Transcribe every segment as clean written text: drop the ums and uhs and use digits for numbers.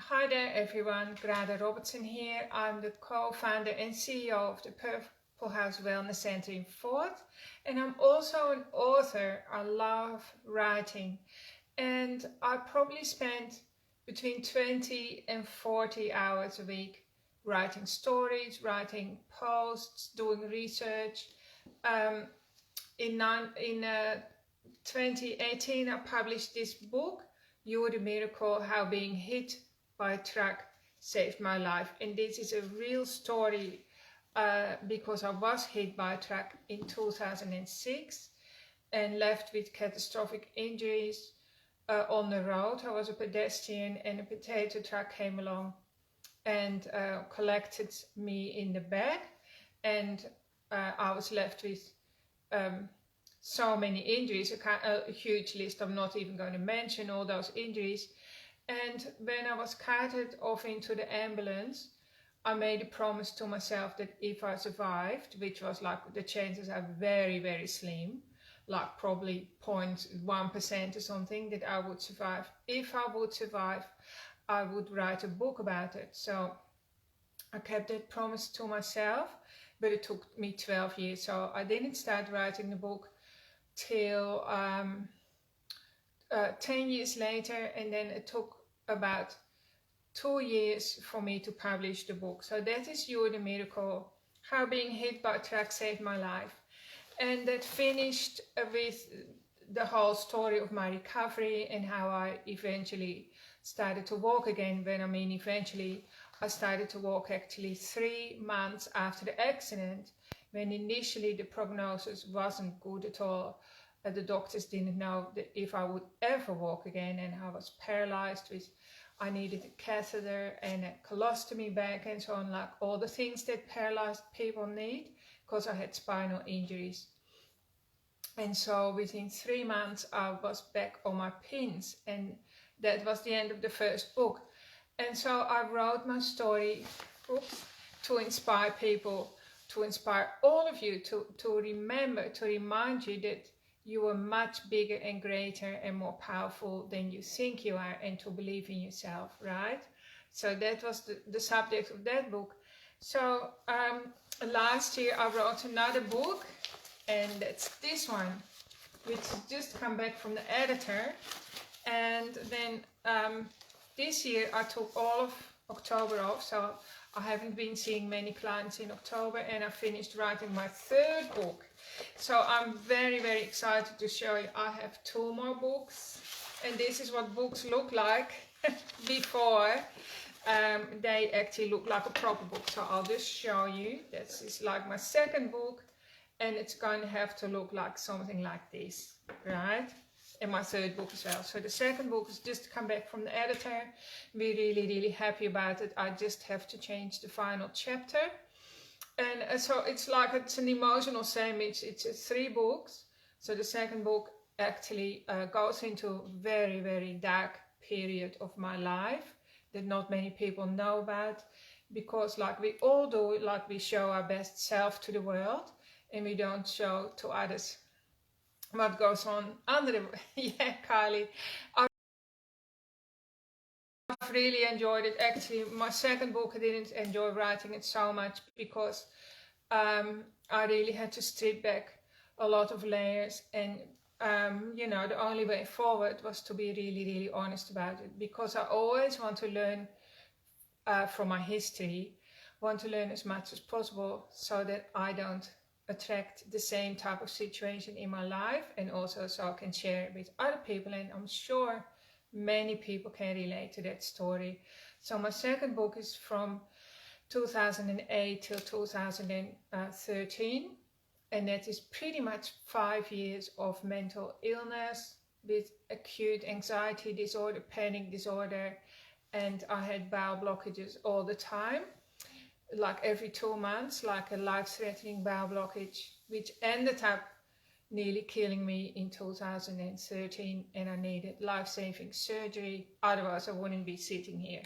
Hi there everyone, Grada Robertson here. I'm the co-founder and CEO of the Purple House Wellness Center in Fort, and I'm also an author. I love writing, and I probably spend between 20 and 40 hours a week writing stories, writing posts, doing research. Um, in 2018 I published this book, You're the Miracle, How Being Hit by a Truck Saved My Life. And this is a real story because I was hit by a truck in 2006 and left with catastrophic injuries on the road. I was a pedestrian and a potato truck came along and collected me in the back, and I was left with so many injuries, a huge list. I'm not even going to mention all those injuries. And when I was carted off into the ambulance, I made a promise to myself that if I survived, which was like the chances are very, very slim, like probably 0.1% or something, that I would survive. If I would survive, I would write a book about it. So I kept that promise to myself, but it took me 12 years. So I didn't start writing the book till 10 years later, and then it took about 2 years for me to publish the book. So that is You're the Miracle, How Being Hit by a Truck Saved My Life. And that finished with the whole story of my recovery and how I eventually started to walk again. When I mean eventually, I started to walk actually 3 months after the accident, when initially the prognosis wasn't good at all. The doctors didn't know that if I would ever walk again, and I was paralyzed with, I needed a catheter and a colostomy bag and so on, like all the things that paralyzed people need, because I had spinal injuries. And so within 3 months I was back on my pins, and that was the end of the first book. And so I wrote my story to inspire people, to inspire all of you to remember, to remind you that you are much bigger and greater and more powerful than you think you are, and to believe in yourself, right? So that was the subject of that book. So last year I wrote another book, and that's this one, which just come back from the editor. And then this year I took all of October off, so I haven't been seeing many clients in October, and I finished writing my third book. So I'm very, very excited to show you. I have 2 more books, and this is what books look like before they actually look like a proper book. So I'll just show you. This is like my second book, and it's going to have to look like something like this, right? And my third book as well. So the second book is just come back from the editor. We're really, really happy about it. I just have to change the final chapter. And so it's like, it's an emotional sandwich. It's 3 books. So the second book actually goes into a very, very dark period of my life that not many people know about, because like we all do, like we show our best self to the world and we don't show to others what goes on under the... Yeah, Kylie, I've really enjoyed it. Actually, my second book, I didn't enjoy writing it so much because I really had to strip back a lot of layers, and you know, the only way forward was to be really, really honest about it, because I always want to learn from my history, want to learn as much as possible so that I don't attract the same type of situation in my life, and also so I can share it with other people, and I'm sure many people can relate to that story. So my second book is from 2008 till 2013, and that is pretty much 5 years of mental illness with acute anxiety disorder, panic disorder, and I had bowel blockages all the time, like every 2 months, like a life-threatening bowel blockage, which ended up nearly killing me in 2013, and I needed life-saving surgery, otherwise I wouldn't be sitting here.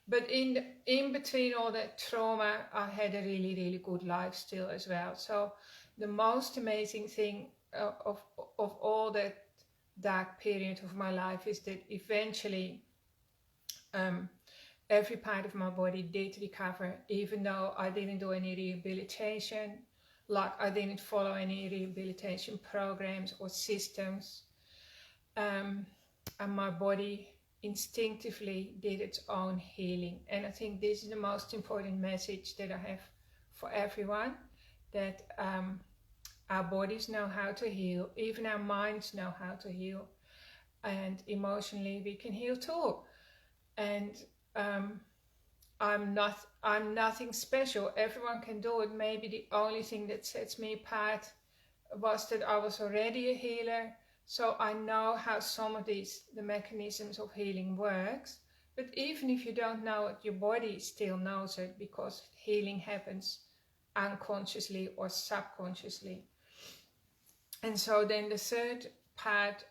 But in between all that trauma, I had a really, really good life still as well. So the most amazing thing of all that dark period of my life is that eventually every part of my body did recover, even though I didn't do any rehabilitation, like I didn't follow any rehabilitation programs or systems. And my body instinctively did its own healing. And I think this is the most important message that I have for everyone, that our bodies know how to heal, even our minds know how to heal, and emotionally we can heal too. And I'm nothing special. Everyone can do it. Maybe the only thing that sets me apart was that I was already a healer, so I know how some of the mechanisms of healing works. But even if you don't know it, your body still knows it, because healing happens unconsciously or subconsciously. And so then the third part,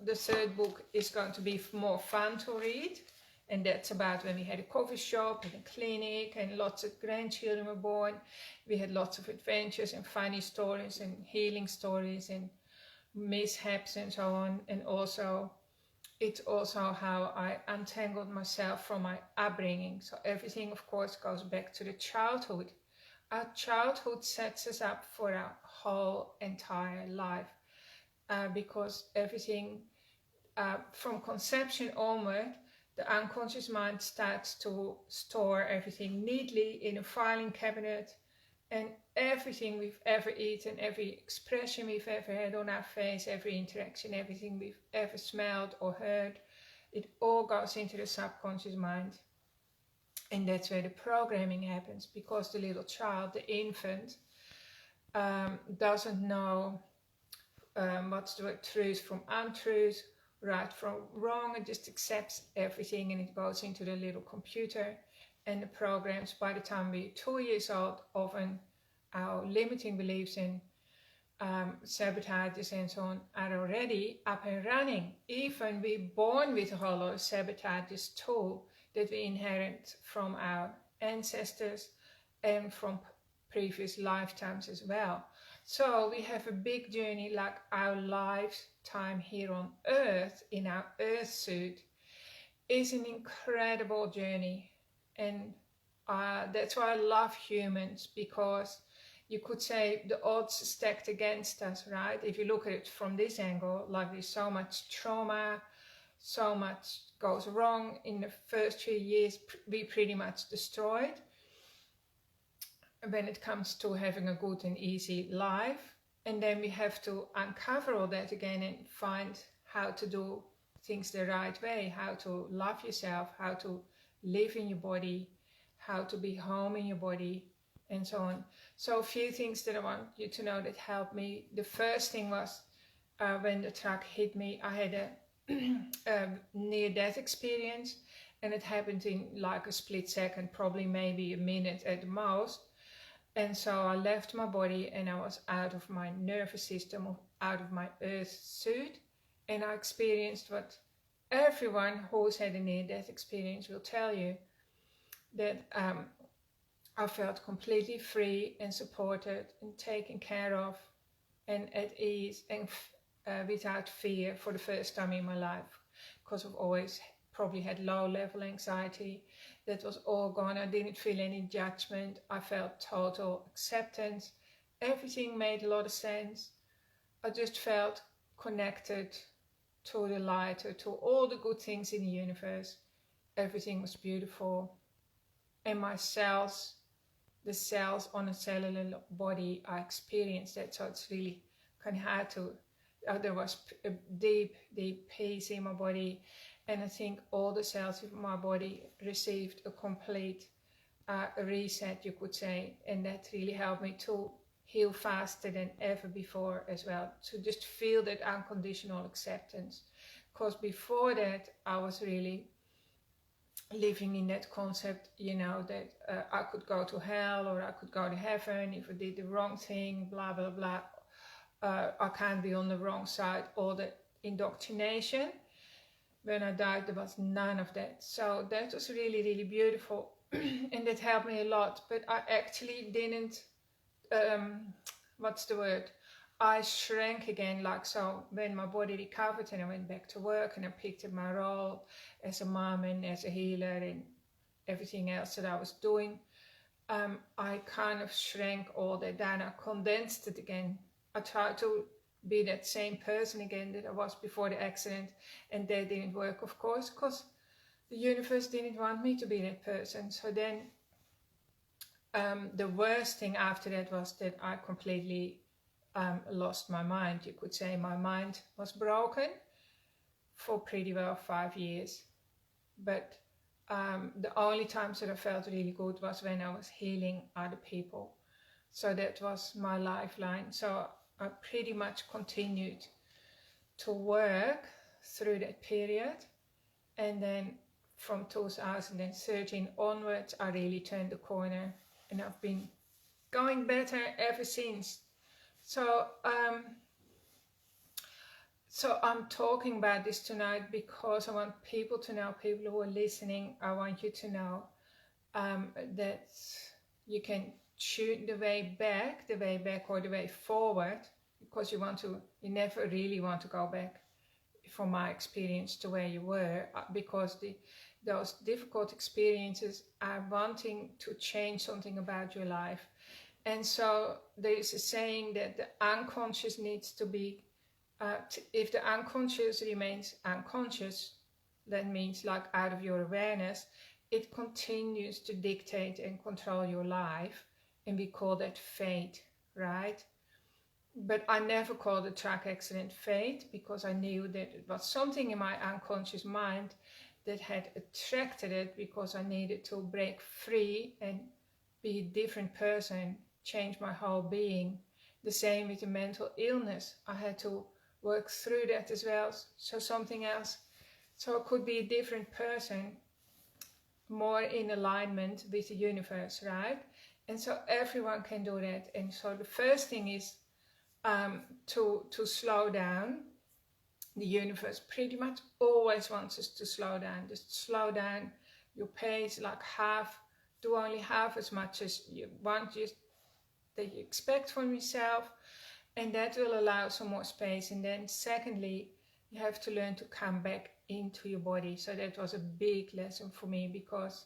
the third book is going to be more fun to read. And that's about when we had a coffee shop and a clinic and lots of grandchildren were born. We had lots of adventures and funny stories and healing stories and mishaps and so on. And also, it's also how I untangled myself from my upbringing. So everything, of course, goes back to the childhood. Our childhood sets us up for our whole entire life, because everything from conception onward, the unconscious mind starts to store everything neatly in a filing cabinet, and everything we've ever eaten, every expression we've ever had on our face, every interaction, everything we've ever smelled or heard, it all goes into the subconscious mind. And that's where the programming happens, because the little child, the infant, doesn't know what's the word, truth from untruth, right from wrong. It just accepts everything, and it goes into the little computer. And the programs, by the time we're 2 years old, often our limiting beliefs and sabotages and so on are already up and running. Even we're born with a whole lot of sabotages too, that we inherit from our ancestors and from previous lifetimes as well. So we have a big journey, like our lifetime here on Earth, in our Earth suit, is an incredible journey. And that's why I love humans, because you could say the odds stacked against us, right? If you look at it from this angle, like there's so much trauma, so much goes wrong. In the first few years, we pretty much destroyed when it comes to having a good and easy life. And then we have to uncover all that again and find how to do things the right way, how to love yourself, how to live in your body, how to be home in your body, and so on. So a few things that I want you to know that helped me. The first thing was when the truck hit me, I had a near-death experience, and it happened in like a split second, probably maybe a minute at the most. And so I left my body, and I was out of my nervous system, out of my earth suit, and I experienced what everyone who's had a near-death experience will tell you, that I felt completely free and supported and taken care of and at ease and without fear for the first time in my life, because I've always probably had low-level anxiety. That was all gone. I didn't feel any judgment. I felt total acceptance. Everything made a lot of sense. I just felt connected to the light, to all the good things in the universe. Everything was beautiful. And my cells, the cells on a cellular body, I experienced that. So it's really kind of hard to, there was a deep, deep peace in my body. And I think all the cells of my body received a complete reset, you could say. And that really helped me to heal faster than ever before as well. To just feel that unconditional acceptance. Because before that, I was really living in that concept, you know, that I could go to hell or I could go to heaven if I did the wrong thing, blah, blah, blah. I can't be on the wrong side. All that indoctrination. When I died, there was none of that. So that was really, really beautiful. And that helped me a lot. But I actually didn't, what's the word? I shrank again, like so when my body recovered and I went back to work and I picked up my role as a mom and as a healer and everything else that I was doing, I kind of shrank all that down. I condensed it again. I tried to be that same person again that I was before the accident, and that didn't work, of course, because the universe didn't want me to be that person. So then the worst thing after that was that I completely lost my mind. You could say my mind was broken for pretty well 5 years. But the only times that I felt really good was when I was healing other people. So that was my lifeline. So I pretty much continued to work through that period. And then from 2013 onwards, I really turned the corner, and I've been going better ever since. So I'm talking about this tonight because I want people to know, people who are listening, I want you to know that you can choose the way back or the way forward, because you never really want to go back, from my experience, to where you were, because those difficult experiences are wanting to change something about your life. And so there is a saying that the unconscious needs to be, if the unconscious remains unconscious, that means like out of your awareness, it continues to dictate and control your life, and we call that fate, right? But I never called the truck accident fate, because I knew that it was something in my unconscious mind that had attracted it, because I needed to break free and be a different person, change my whole being. The same with the mental illness. I had to work through that as well, so something else. So I could be a different person, more in alignment with the universe, right? And so everyone can do that. And so the first thing is to slow down. The universe pretty much always wants us to slow down. Just slow down your pace, like do only half as much as you want, that you expect from yourself, and that will allow some more space. And then secondly, you have to learn to come back into your body. So that was a big lesson for me, because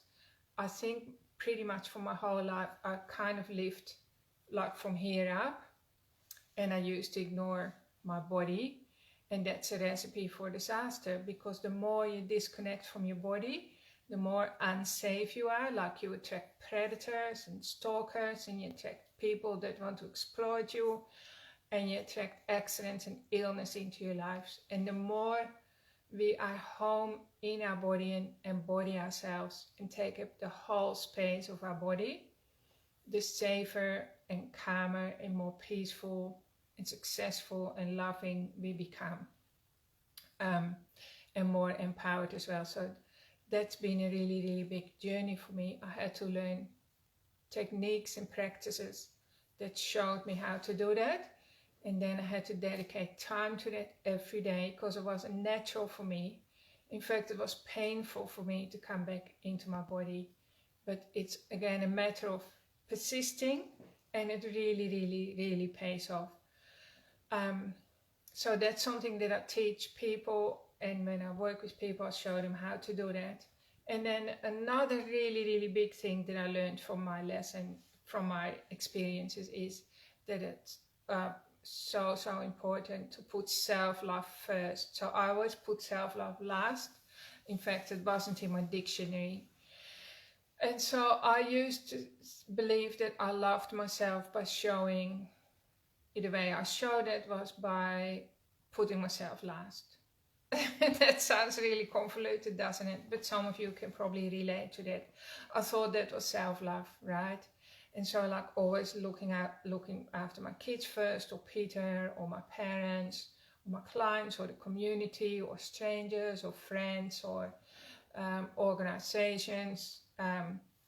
I think pretty much for my whole life I kind of lived like from here up, and I used to ignore my body. And that's a recipe for disaster, because the more you disconnect from your body, the more unsafe you are. Like you attract predators and stalkers, and you attract people that want to exploit you, and you attract accidents and illness into your lives. And the more we are home in our body and embody ourselves and take up the whole space of our body, the safer and calmer and more peaceful and successful and loving we become, and more empowered as well. So that's been a really, really big journey for me. I had to learn techniques and practices that showed me how to do that. And then I had to dedicate time to that every day, because it wasn't natural for me. In fact, it was painful for me to come back into my body. But it's again a matter of persisting, and it really, really, really pays off. So that's something that I teach people, and when I work with people, I show them how to do that. And then another really, really big thing that I learned from my lesson, from my experiences, is that it's so important to put self-love first. So I always put self-love last. In fact, it wasn't in my dictionary. And so I used to believe that I loved myself by showing, the way I showed it was by putting myself last. That sounds really convoluted, doesn't it? But some of you can probably relate to that. I thought that was self-love, right? And so like always looking after my kids first, or Peter, or my parents, or my clients, or the community, or strangers, or friends, or organizations,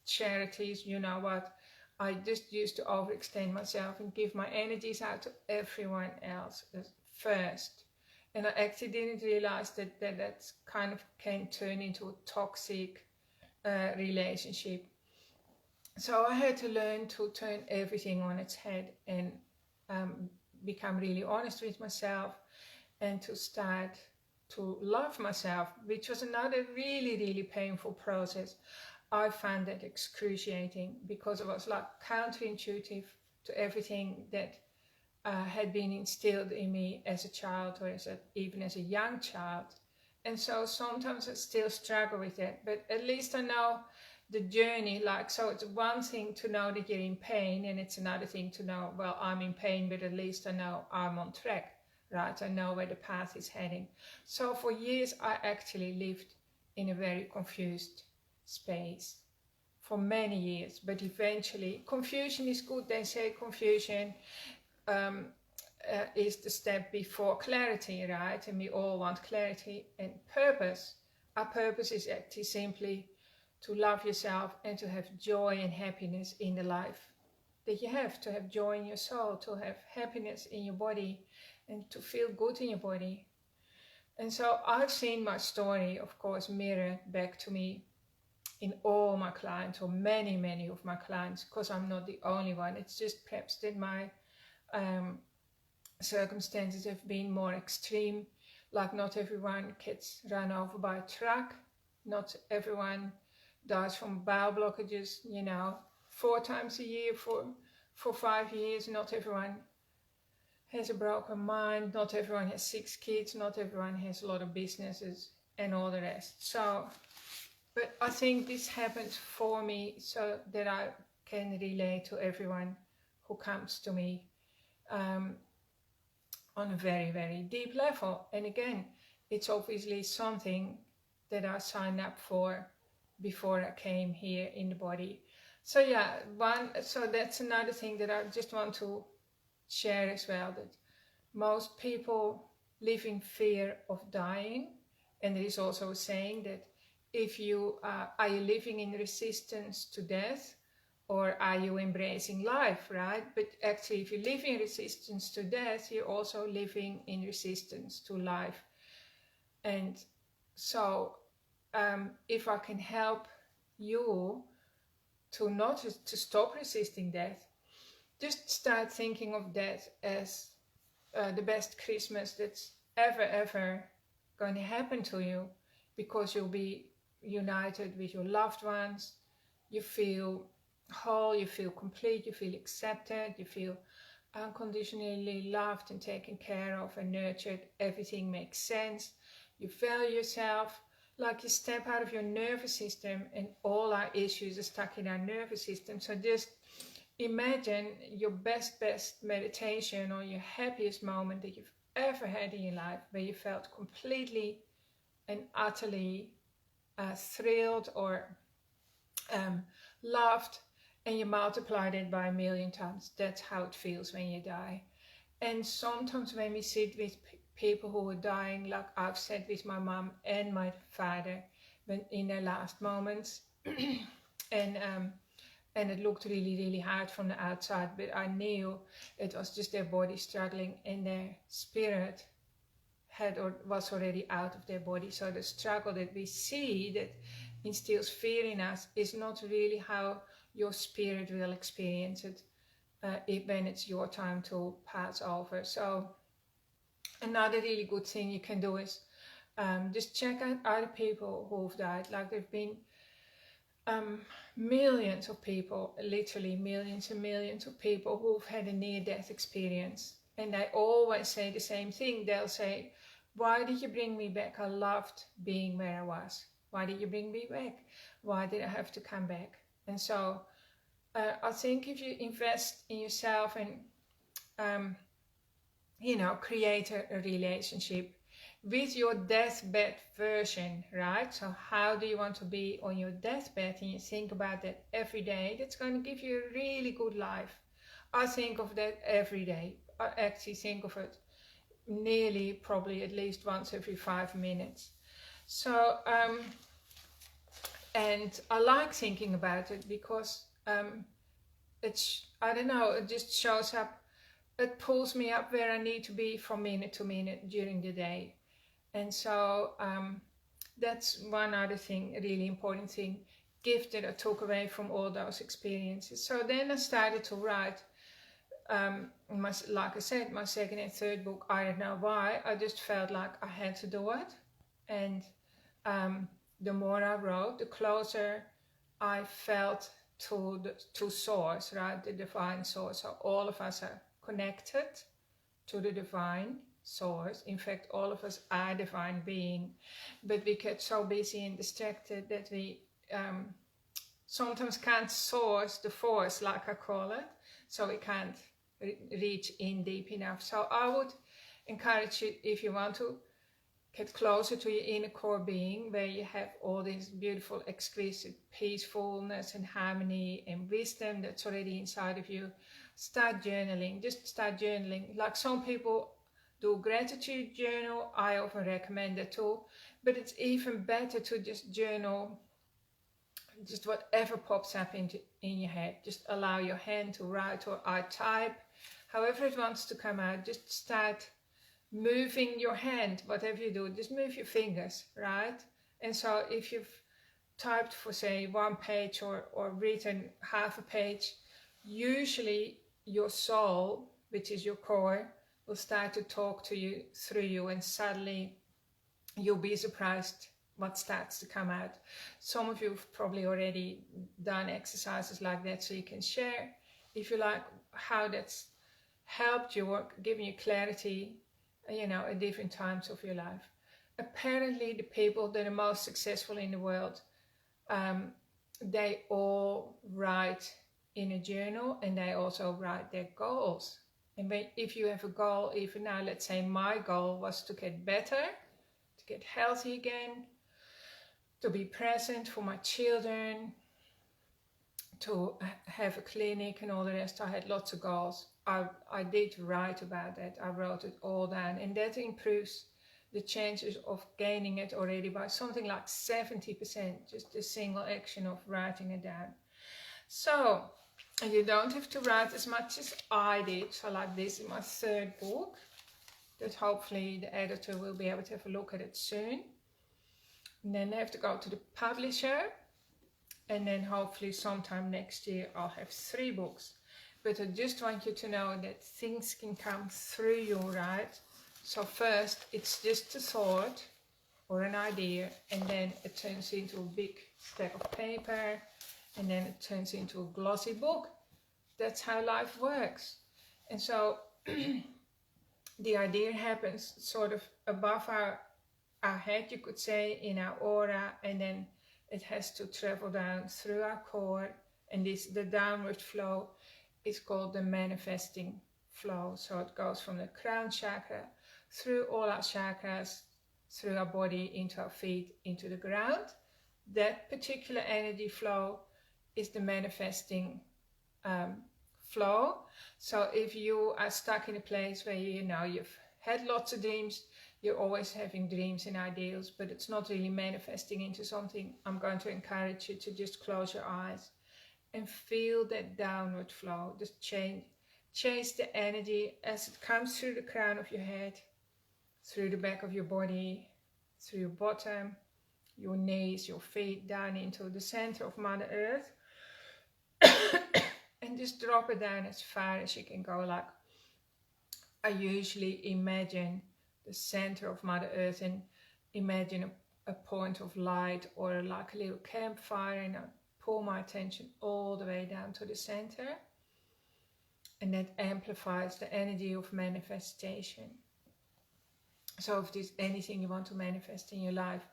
charities, you know what. I just used to overextend myself and give my energies out to everyone else first. And I actually didn't realize that kind of can turn into a toxic relationship. So I had to learn to turn everything on its head and become really honest with myself, and to start to love myself, which was another really, really painful process. I found that excruciating because it was like counterintuitive to everything that had been instilled in me as a child, or even as a young child. And so sometimes I still struggle with that, but at least I know the journey. Like, so it's one thing to know that you're in pain, and it's another thing to know, well, I'm in pain, but at least I know I'm on track, right? I know where the path is heading. So for years I actually lived in a very confused space for many years, but eventually confusion is good. They say confusion is the step before clarity, right? And we all want clarity and purpose. Our purpose is actually simply to love yourself and to have joy and happiness in the life that you have, to have joy in your soul, to have happiness in your body, and to feel good in your body. And so I've seen my story, of course, mirrored back to me in all my clients, or many of my clients, because I'm not the only one. It's just perhaps that my circumstances have been more extreme. Like, not everyone gets run over by a truck, not everyone dies from bowel blockages, 4 times a year for 5 years. Not everyone has a broken mind, not everyone has 6 kids, not everyone has a lot of businesses and all the rest. So, but I think this happened for me so that I can relate to everyone who comes to me on a very deep level. And again, it's obviously something that I signed up for before I came here in the body. So yeah, so that's another thing that I just want to share as well, that most people live in fear of dying. And there is also a saying that if you are you living in resistance to death, or are you embracing life, right? But actually, if you live in resistance to death, you're also living in resistance to life. And so if I can help you to not to stop resisting death, just start thinking of death as the best Christmas that's ever going to happen to you, because you'll be united with your loved ones. You feel whole, you feel complete, you feel accepted, you feel unconditionally loved and taken care of and nurtured. Everything makes sense. You value yourself. Like, you step out of your nervous system, and all our issues are stuck in our nervous system. So just imagine your best meditation, or your happiest moment that you've ever had in your life, where you felt completely and utterly thrilled or loved, and you multiplied it by 1,000,000 times. That's how it feels when you die. And sometimes when we sit with people who are dying, like I've sat with my mom and my father when in their last moments, and it looked really hard from the outside, but I knew it was just their body struggling, and their spirit was already out of their body. So the struggle that we see that instills fear in us is not really how your spirit will experience it when it's your time to pass over. So another really good thing you can do is just check out other people who've died. Like, there've been millions of people, literally millions and millions of people who've had a near-death experience, and they always say the same thing. They'll say, "Why did you bring me back? I loved being where I was. Why did you bring me back? Why did I have to come back?" And so I think if you invest in yourself and create a relationship with your deathbed version, right? So how do you want to be on your deathbed? And you think about that every day. That's going to give you a really good life. I think of that every day. I actually think of it nearly, probably at least once every 5 minutes. So and I like thinking about it because it's, I don't know, it just shows up. It pulls me up where I need to be from minute to minute during the day. And so that's one other thing, a really important thing, gift that I took away from all those experiences. So then I started to write, like I said, my second and third book. I don't know why, I just felt like I had to do it. And the more I wrote, the closer I felt to source, right? The divine source. So all of us are connected to the divine source. In fact, all of us are divine being, but we get so busy and distracted that we sometimes can't source the force, like I call it, so we can't reach in deep enough. So I would encourage you, if you want to get closer to your inner core being, where you have all this beautiful, exquisite peacefulness and harmony and wisdom that's already inside of you, start journaling. Just start journaling. Like some people do gratitude journal, I often recommend that too, but it's even better to just journal just whatever pops up in your head. Just allow your hand to write, or I type, however it wants to come out. Just start moving your hand, whatever you do, just move your fingers, right? And so if you've typed for, say, 1 page or written half a page, usually your soul, which is your core, will start to talk to you through you, and suddenly you'll be surprised what starts to come out. Some of you have probably already done exercises like that, so you can share, if you like, how that's helped you or given you clarity, you know, at different times of your life. Apparently the people that are most successful in the world, they all write in a journal, and they also write their goals. And if you have a goal, even now, let's say my goal was to get better, to get healthy again, to be present for my children, to have a clinic and all the rest. I had lots of goals. I did write about that. I wrote it all down, and that improves the chances of gaining it already by something like 70%, just a single action of writing it down. So you don't have to write as much as I did. So like this is my 3rd book, that hopefully the editor will be able to have a look at it soon. And then I have to go to the publisher, and then hopefully sometime next year I'll have 3 books. But I just want you to know that things can come through you, right? So first it's just a thought or an idea, and then it turns into a big stack of paper, and then it turns into a glossy book. That's how life works. And so the idea happens sort of above our head, you could say, in our aura, and then it has to travel down through our core, and the downward flow is called the manifesting flow. So it goes from the crown chakra through all our chakras, through our body, into our feet, into the ground. That particular energy flow is the manifesting flow. So if you are stuck in a place where you know you've had lots of dreams, you're always having dreams and ideals, but it's not really manifesting into something, I'm going to encourage you to just close your eyes and feel that downward flow. Just change the energy as it comes through the crown of your head, through the back of your body, through your bottom, your knees, your feet, down into the center of Mother Earth. And just drop it down as far as you can go. Like, I usually imagine the center of Mother Earth, and imagine a point of light or like a little campfire, and I pull my attention all the way down to the center, and that amplifies the energy of manifestation. So if there's anything you want to manifest in your life,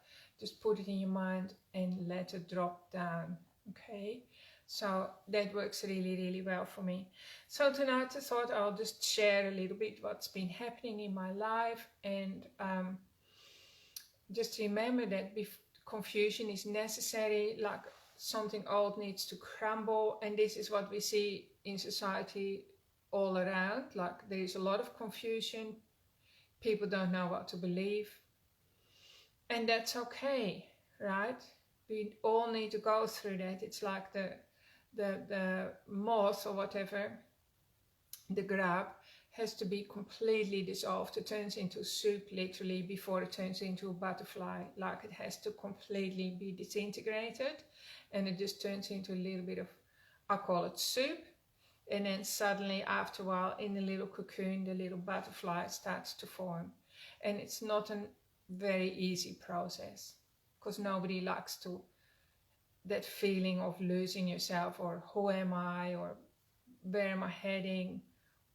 just put it in your mind and let it drop down, okay? So that works really, really well for me. So tonight I thought I'll just share a little bit what's been happening in my life, and just remember that confusion is necessary. Like, something old needs to crumble, and this is what we see in society all around. Like, there is a lot of confusion. People don't know what to believe, and that's okay, right? We all need to go through that. It's like the moth or whatever, the grub, has to be completely dissolved. It turns into soup literally before it turns into a butterfly. Like, it has to completely be disintegrated, and it just turns into a little bit of, I call it soup. And then suddenly, after a while, in the little cocoon, the little butterfly starts to form. And it's not a very easy process, because nobody likes to that feeling of losing yourself, or who am I, or where am I heading,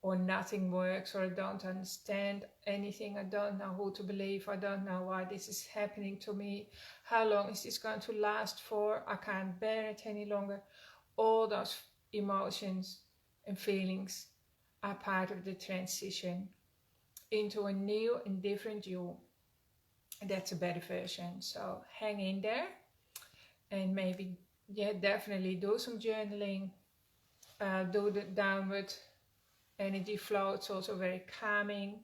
or nothing works, or I don't understand anything, I don't know who to believe, I don't know why this is happening to me, how long is this going to last for, I can't bear it any longer. All those emotions and feelings are part of the transition into a new and different you. That's a better version. So hang in there, and maybe, yeah, definitely do some journaling, do the downward energy flow. It's also very calming.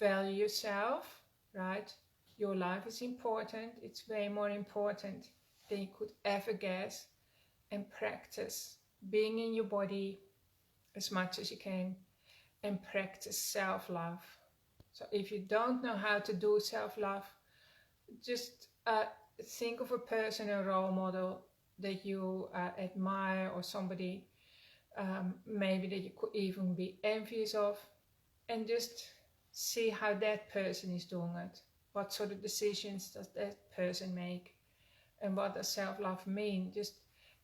Value yourself, right? Your life is important. It's way more important than you could ever guess. And practice being in your body as much as you can, and practice self-love. So if you don't know how to do self-love, just think of a person, a role model that you admire, or somebody maybe that you could even be envious of, and just see how that person is doing it. What sort of decisions does that person make, and what does self-love mean?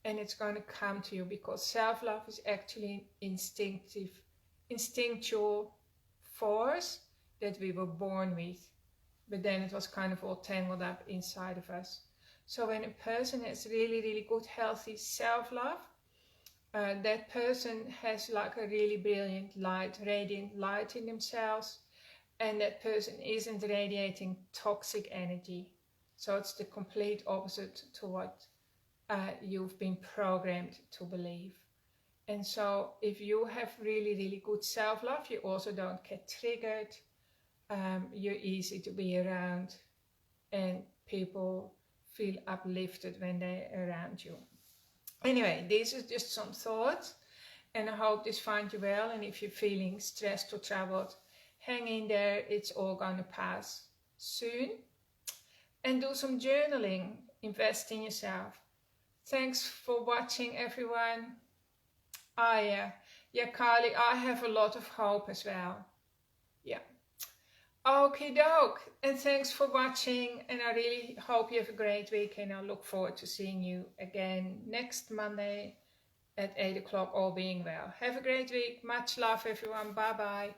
And it's going to come to you, because self-love is actually an instinctual force that we were born with, but then it was kind of all tangled up inside of us. So when a person has really, really good, healthy self-love, that person has like a really brilliant light, radiant light in themselves, and that person isn't radiating toxic energy. So it's the complete opposite to what you've been programmed to believe. And so if you have really, really good self-love, you also don't get triggered. You're easy to be around, and people feel uplifted when they're around you. Anyway, these are just some thoughts, and I hope this finds you well. And if you're feeling stressed or troubled, hang in there. It's all going to pass soon. And do some journaling. Invest in yourself. Thanks for watching, everyone. Yeah, Carly, I have a lot of hope as well. Yeah. Okie doke. And thanks for watching. And I really hope you have a great week. And I look forward to seeing you again next Monday at 8 o'clock, all being well. Have a great week. Much love, everyone. Bye-bye.